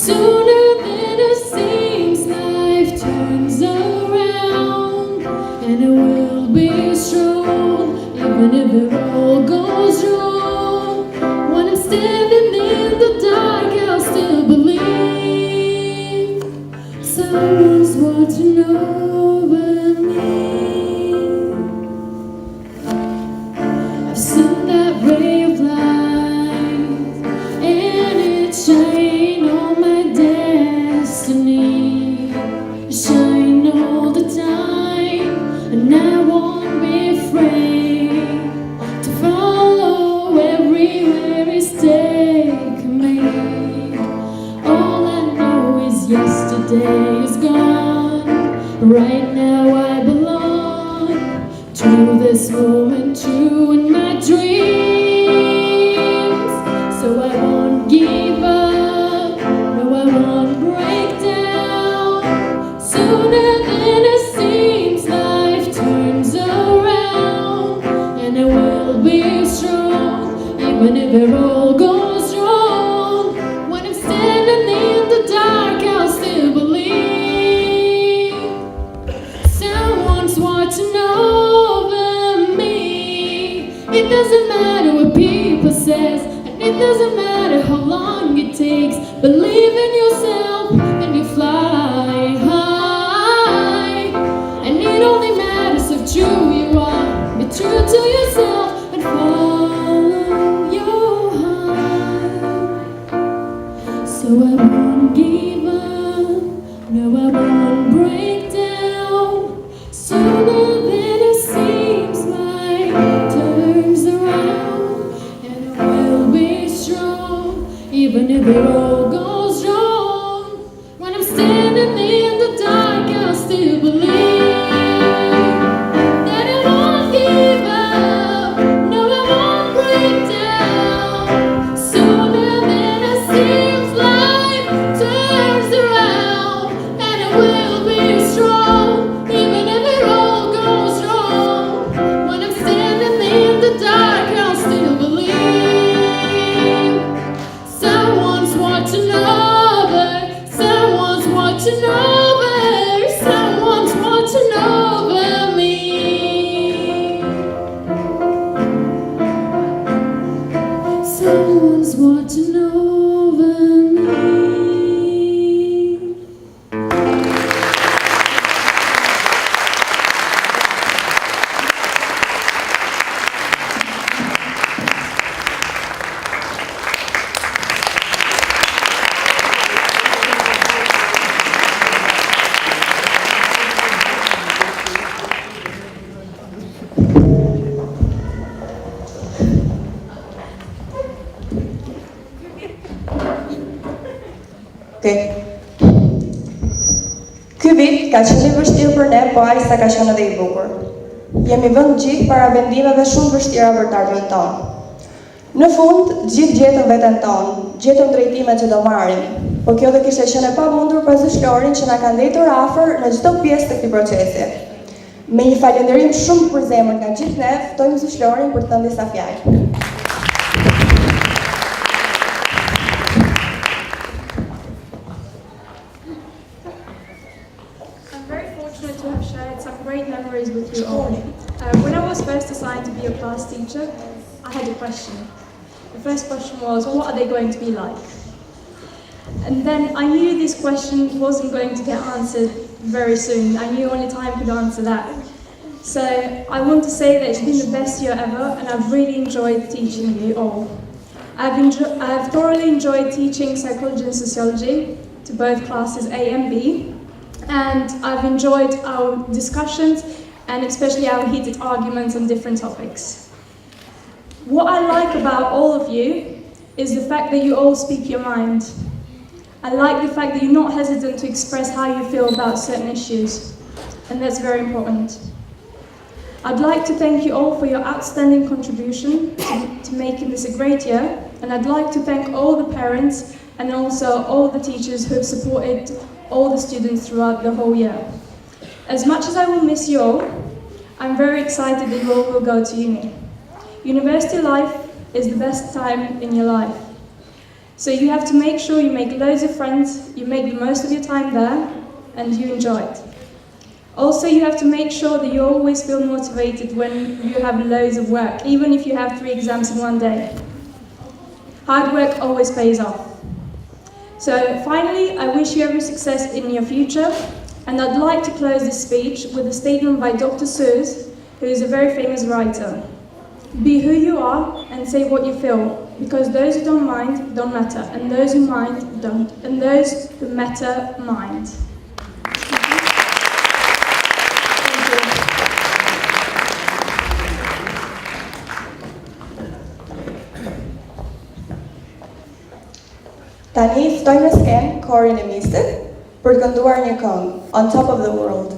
Sooner than it seems, life turns around, and it will be strong, even if it all goes wrong. When I'm standing in the dark, I'll still believe someone's watching over me. I've seen that ray of light, and it shine on my destiny. It shine all the time, and I won't be afraid to follow everywhere He's taken me. All I know is yesterday is gone. Right now I belong to this moment, true in my dreams. So I won't give up, no I won't break down. Sooner than it seems, life turns around, and I will be strong, even if it all goes wrong. When I'm standing in the dark, I'll still believe someone's watching over me. It doesn't matter what people says, and it doesn't matter how long it takes. Believe in yourself and you fly high. And it only matters if true you are. Be true to yourself and follow your heart. So I won't give up, no I won't break down. Sooner than it seems, life turns around, and I will be strong, even if it all goes wrong. When I'm standing in the dark, I'll still believe that I won't give up, no I won't break down. Sooner than it seems, life turns around, and I will be strong, even if it all goes wrong. When I'm standing in the dark, I'll still believe someone's watching over, someone's watching over, someone's watching over me. Someone's watching over me. Ky vit ka qenë i vështirë për ne, po ai sa ka qenë edhe i bukur. Jemi vënë gjithë para vendimeve shumë vështira për të ardhmen tonë. Në fund, gjithë gjetëm veten tonë, gjetëm drejtimet që do marrim, po kjo do kishte qenë e pamundur pa zëshlorin që na ka ndetur afër në çdo pjesë të këtij procesi. Me një falënderim shumë për zemër nga gjithë ne, ftojmë zëshlorin për të thënë disa fjalë. I'm very fortunate to have shared some great memories with you all. When I was first assigned to be a class teacher, I had a question. The first question was, what are they going to be like? And then I knew this question wasn't going to get answered very soon. I knew only time could answer that. So I want to say that it's been the best year ever, and I've really enjoyed teaching you all. I've thoroughly enjoyed teaching psychology and sociology to both classes A and B, and I've enjoyed our discussions and especially our heated arguments on different topics. What I like about all of you is the fact that you all speak your mind. I like the fact that you're not hesitant to express how you feel about certain issues, and that's very important. I'd like to thank you all for your outstanding contribution to making this a great year, and I'd like to thank all the parents and also all the teachers who have supported all the students throughout the whole year. As much as I will miss you all, I'm very excited that you all will go to uni. University life is the best time in your life. So you have to make sure you make loads of friends, you make the most of your time there, and you enjoy it. Also, you have to make sure that you always feel motivated when you have loads of work, even if you have 3 exams in one day. Hard work always pays off. So finally, I wish you every success in your future, and I'd like to close this speech with a statement by Dr. Seuss, who is a very famous writer. Be who you are and say what you feel, because those who don't mind don't matter, and those who mind don't, and those who matter mind. Tani ftoj në sken korin e mistit për të kënduar një këngë, On Top of the World.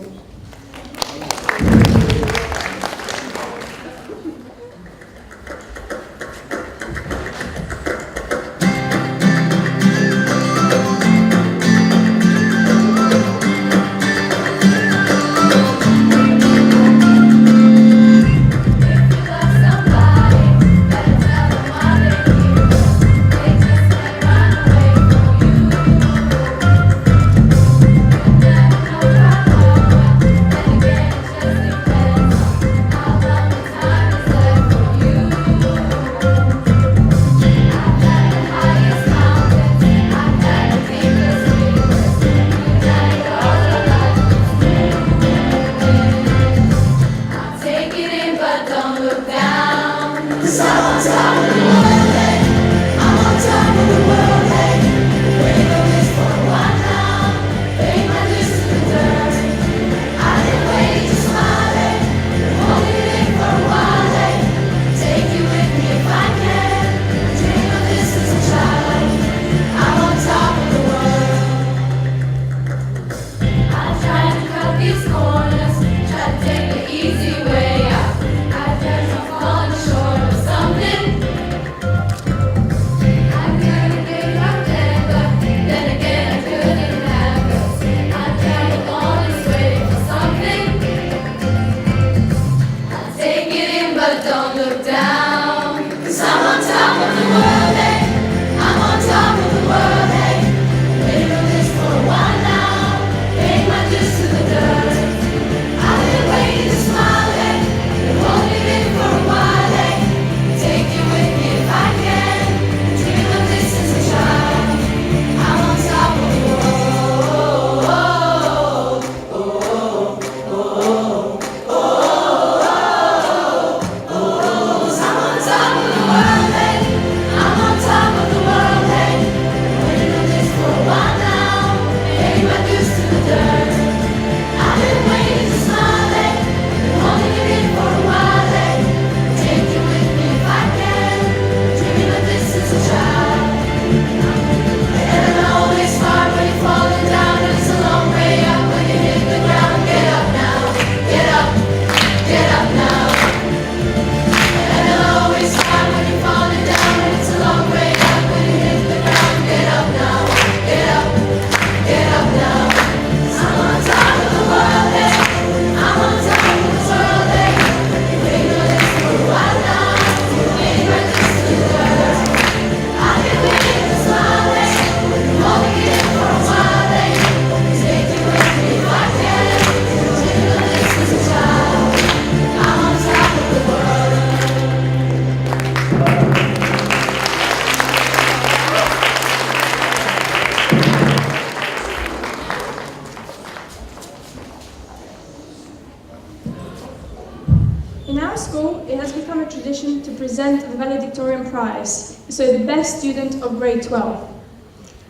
In our school, it has become a tradition to present the valedictorian prize, so the best student of grade 12.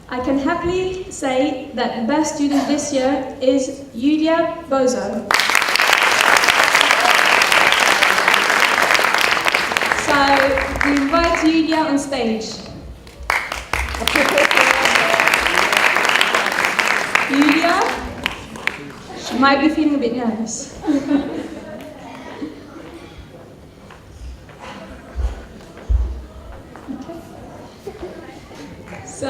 I can happily say that the best student this year is Yulia Bozo. So we invite Yulia on stage. Yulia, she might be feeling a bit nervous. So,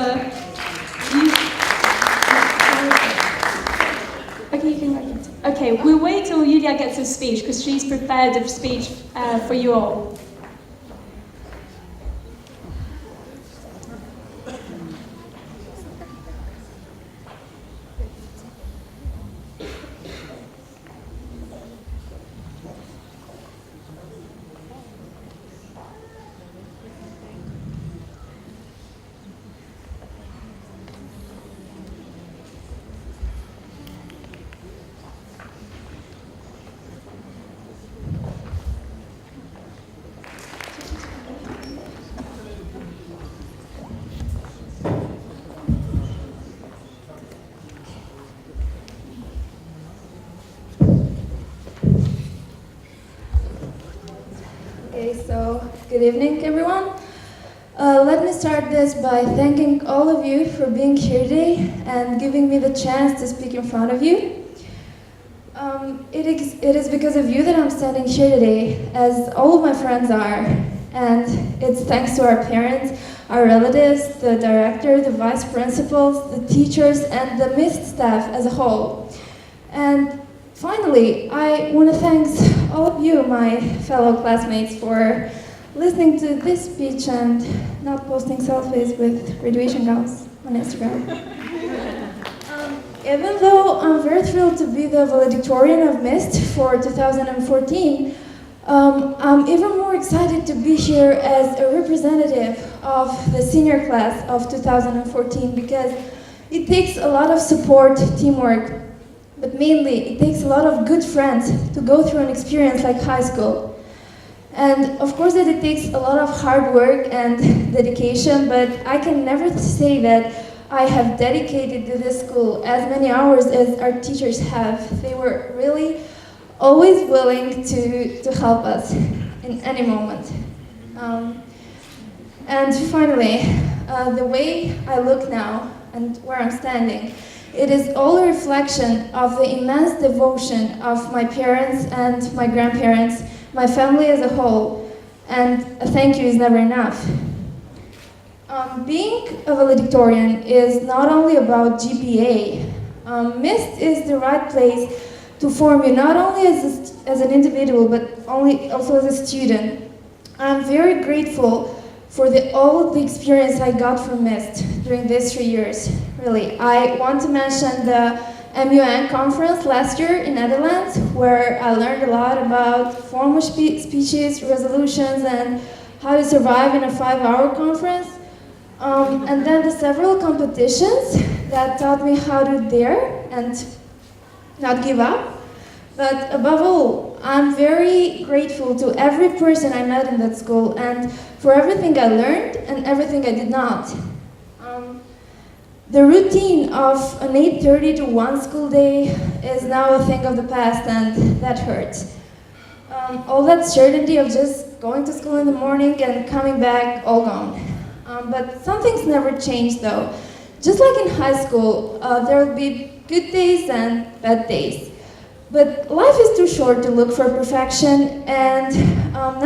okay, you can write it. Okay, we'll wait till Yulia gets her speech because she's prepared a speech for you all. Good evening, everyone. Let me start this by thanking all of you for being here today and giving me the chance to speak in front of you. It is because of you that I'm standing here today, as all of my friends are, and it's thanks to our parents, our relatives, the director, the vice principals, the teachers, and the MIST staff as a whole. And finally, I want to thank all of you, my fellow classmates, for listening to this speech and not posting selfies with graduation gowns on Instagram. Even though I'm very thrilled to be the valedictorian of MIST for 2014, I'm even more excited to be here as a representative of the senior class of 2014 because it takes a lot of support, teamwork, but mainly it takes a lot of good friends to go through an experience like high school. And of course that it takes a lot of hard work and dedication, but I can never say that I have dedicated to this school as many hours as our teachers have. They were really always willing to help us in any moment. And finally, the way I look now and where I'm standing, it is all a reflection of the immense devotion of my parents and my grandparents, my family as a whole, and a thank you is never enough. Being a valedictorian is not only about GPA. MIST is the right place to form you not only as an individual, but also as a student. I'm very grateful for all of the experience I got from MIST during these 3 years, really. I want to mention the MUN conference last year in Netherlands, where I learned a lot about formal speeches, resolutions, and how to survive in a 5-hour conference. And then the several competitions that taught me how to dare and not give up. But above all, I'm very grateful to every person I met in that school and for everything I learned and everything I did not. The routine of an 8:30 to 1 school day is now a thing of the past, and that hurts. All that certainty of just going to school in the morning and coming back, all gone. But some things never change though. Just like in high school, there will be good days and bad days. But life is too short to look for perfection, and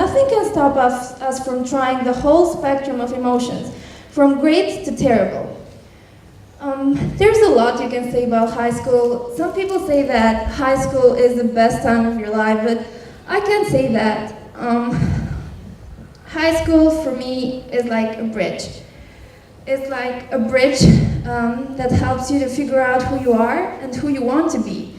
nothing can stop us from trying the whole spectrum of emotions, from great to terrible. There's a lot you can say about high school. Some people say that high school is the best time of your life, but I can't say that. High school for me is like a bridge. It's like a bridge that helps you to figure out who you are and who you want to be.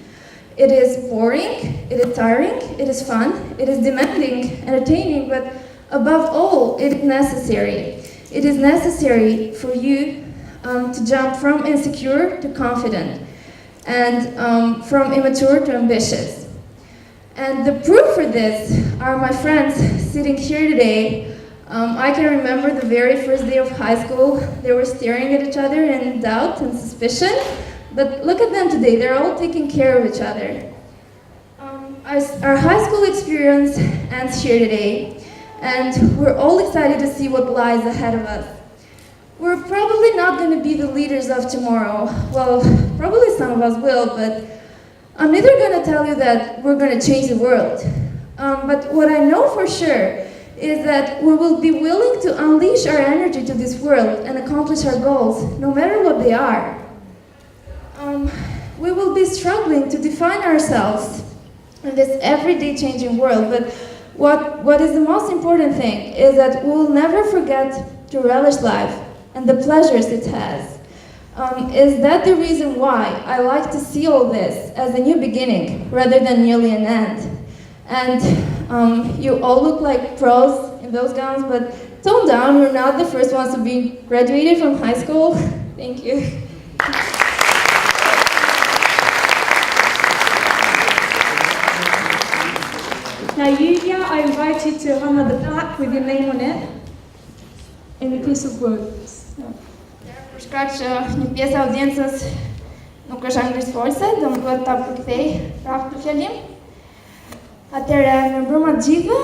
It is boring, it is tiring, it is fun, it is demanding, entertaining, but above all, it is necessary. It is necessary for you to jump from insecure to confident, and from immature to ambitious. And the proof for this are my friends sitting here today. I can remember the very first day of high school. They were staring at each other in doubt and suspicion, but look at them today, they're all taking care of each other. Our high school experience ends here today, and we're all excited to see what lies ahead of us. We're probably not going to be the leaders of tomorrow. Well, probably some of us will, but I'm neither going to tell you that we're going to change the world. But what I know for sure is that we will be willing to unleash our energy to this world and accomplish our goals, no matter what they are. We will be struggling to define ourselves in this everyday changing world, but what is the most important thing is that we will never forget to relish life and the pleasures it has. Is that the reason why I like to see all this as a new beginning rather than merely an end? And you all look like pros in those gowns, but tone down, we're not the first ones to be graduated from high school. Thank you. Now Yulia, I invite you to hang on the plaque with your name on it in a piece of wood. Për shkak që një pjesë e audiencës nuk është anglisfolse, do më duhet ta përkthej prapë në fjalim. Atëherë, më mbrëma të gjithëve,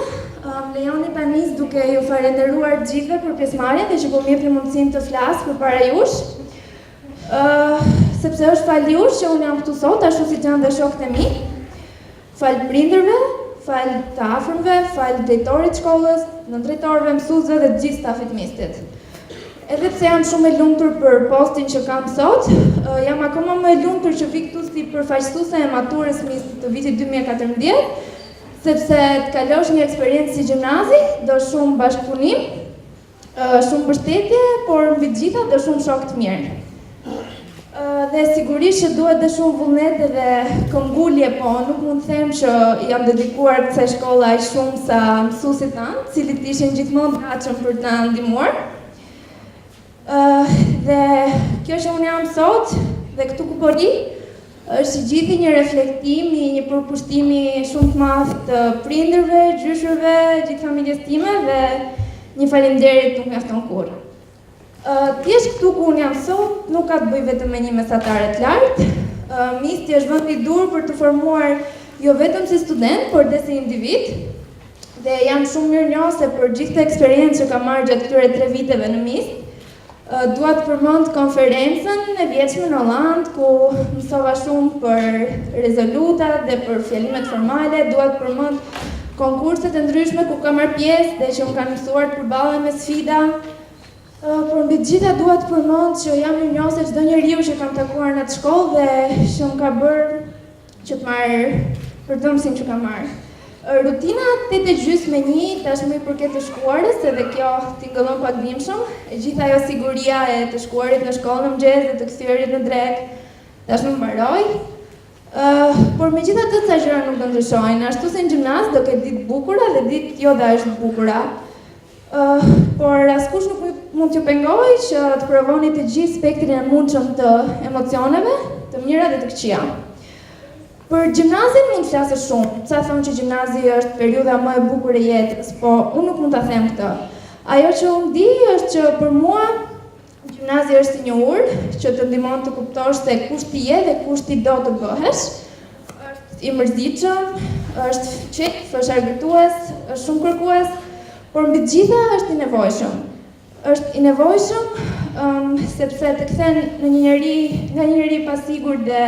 lejoni ta nis duke ju falenderuar gjithëve për pjesëmarrjen dhe që po më jepni mundësinë të flas përpara jush. Sepse është fal jush që unë jam këtu sot, ashtu si janë dhe shokët e mi. Fal prindërve, fal të afërmve, fal drejtorit shkollës, nëndrejtorëve, mësuesve dhe të gjithë stafit mistit. Edhe pse jam shumë e lumtur për postin që kam sot, jam akoma më e lumtur që vi këtu si përfaqësuese e maturës mistit të vitit 2014, sepse të kalosh një eksperiencë si gjimnazi, do shumë bashkëpunim, shumë mbështetje, por mbi të gjitha do shumë shok të mirë. Dhe sigurisht që duhet dhe shumë vullnet dhe këmbgulje, po nuk mund të them që jam dedikuar kësaj shkolle aq shumë sa mësuesit tanë, cilët ishin gjithmonë të gatshëm për të na ndihmuar. Dhe kjo që unë jam sot dhe këtu ku po ri, është i gjithë një reflektim i një përkushtimi shumë të madh të prindërve, gjyshërve, gjithë familjes time dhe një faleminderit nuk mjafton kurrë. Thjesht këtu ku unë jam sot nuk ka të bëjë vetëm me një mesatare të lartë. Misti është vend i dur për të formuar jo vetëm si student, por dhe si individ. Dhe jam shumë mirënjohëse për gjithë eksperiencën që kam marrë gjatë këtyre 3 viteve në Mist. Dua të përmend konferencën e vjetshme në Holland, ku mësova shumë për rezolutat dhe për fjalimet formale. Dua të përmend konkurset e ndryshme ku kam marrë pjesë dhe që më kanë mësuar të përballem me sfida. Por mbi të gjitha dua të përmend që jam mirënjohëse çdo njeriu që kam takuar në atë shkollë dhe që më ka bërë që të marr përdorësin që kam marrë. Rutina 8:30 tashmë i përket të shkuarës, edhe kjo tingëllon pak dimshëm. E gjithë ajo siguria e të shkuarit në shkollë në mëngjes dhe të kthyerit në drekë tashmë mbaroi. Por megjithatë ca gjëra nuk do ndryshojnë. Ashtu si në gjimnaz do ketë ditë bukura dhe ditë jo dhe është bukura. Por askush nuk mund t'ju pengoj që të provoni të gjithë spektrin e mundshëm të emocioneve, të mira dhe të këqija. Për gjimnazin mund të flasë shumë, ca thonë që gjimnazi është periudha më e bukur e jetës, po unë nuk mund ta them këtë. Ajo që unë di është që për mua gjimnazi është si një urë që të ndihmon të kuptosh se kush ti je dhe kush ti do të bëhesh. Është i mërzitshëm, është qet, është argëtues, është shumë kërkues, por mbi të gjitha është i nevojshëm. Është i nevojshëm sepse të kthen në një njeri i pasigurt dhe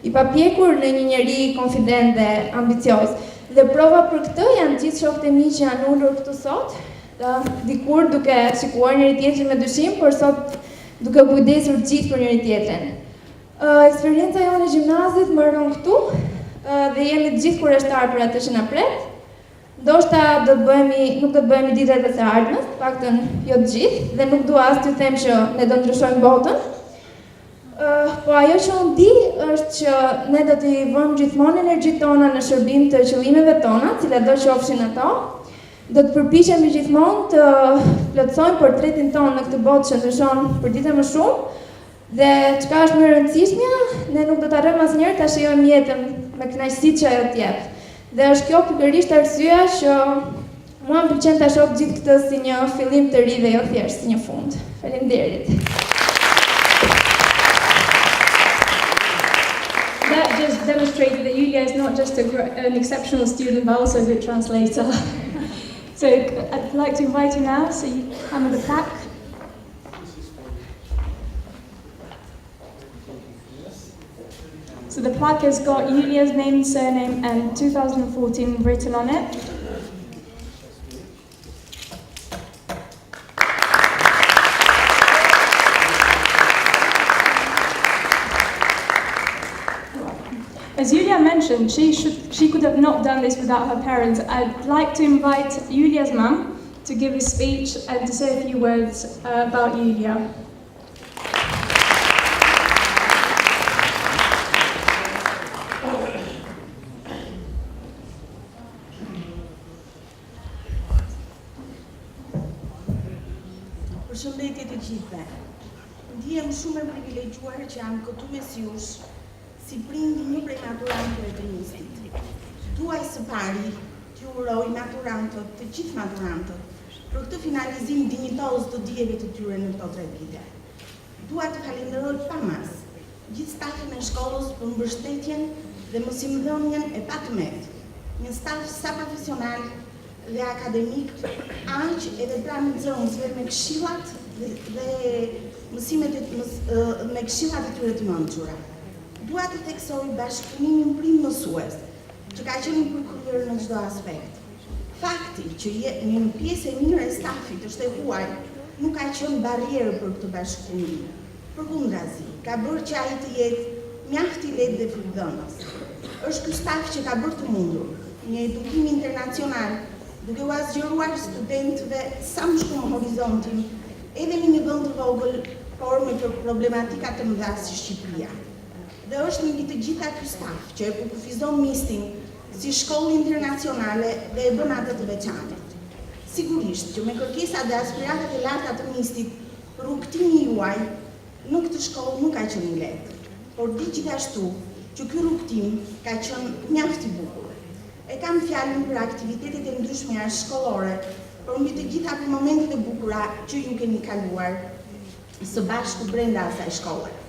i papjekur në një njeri konfident dhe ambicioz. Dhe prova për këtë janë gjithë shokët e mi që janë ulur këtu sot, dikur duke shikuar njëri tjetrin me dyshim, por sot duke kujdesur gjithë për njëri tjetrin. Eksperienca jonë e gjimnazit mbaron këtu dhe jemi të gjithë kureshtar për atë që na pret. Ndoshta nuk do të bëhemi ditët e së ardhmes, paktën jo të gjithë, dhe nuk dua as t'ju them që ne do ndryshojmë botën. Po ajo që unë di është që ne do t'i vëmë gjithmonë energjitë tona në shërbim të qëllimeve tona, cilat do qofshin ato. Do të përpiqemi gjithmonë të plotësojmë portretin tonë në këtë botë që ndryshon për ditë më shumë. Dhe çka është më e rëndësishmja, ne nuk do të harrojmë asnjëherë ta shijojmë jetën me kënaqësitë që ajo të jep. Dhe është kjo pikërisht arsyeja që mua më pëlqen ta shoh gjithë këtë si një fillim të ri dhe jo thjesht si një fund. Faleminderit. That just demonstrated that Yulia is not just an exceptional student, but also a good translator. So I'd like to invite you now, so you come with the plaque. So the plaque has got Yulia's name, surname, and 2014 written on it. As Yulia mentioned, she could have not done this without her parents. I'd like to invite Yulia's mum to give a speech and to say a few words about Yulia. Përshëndetje të gjithëve. Ndihem shumë e privilegjuar që jam këtu mes jush si prindi një prej maturantëve të Mistit. Duaj së pari t'ju uroj maturantët, të gjithë maturantët, për këtë finalizim dinjitoz të dijeve të tyre në këto 3 vite. Dua të falenderoj pamas gjithë stafin e shkollës për mbështetjen dhe mosimdhënien e patëmet. Një staf sa profesional dhe akademik, aq edhe pranë nxënësve me këshillat dhe mësimet me këshillat e tyre të mençura. Dua të theksoj bashkëpunimin prim mësues, që ka qenë i përkryer në çdo aspekt. Fakti që një pjesë e mirë e stafit të shtetuar nuk ka qenë barrierë për këtë bashkëpunim. Përkundrazi, ka bërë që ai të jetë mjaft i lehtë dhe frikëdhënës. Është ky staf që ka bërë të mundur një edukim internacional, duke u azgjeruar studentëve sa më shumë horizontin, edhe në një vend të vogël, por me problematika të mëdha si Shqipëria. Dhe është mbi të gjitha ky staf që e kufizon mistin si shkollë internacionale dhe e bën atë të veçantë. Sigurisht që me kërkesat dhe aspiratat e larta të mistit, rrugtimi juaj në këtë shkollë nuk ka qenë i lehtë, por di gjithashtu që ky rrugtim ka qenë mjaft i bukur. E kam fjalën për aktivitetet e ndryshme shkollore, por mbi të gjitha për momentet e bukura që ju keni kaluar së bashku brenda asaj shkolle.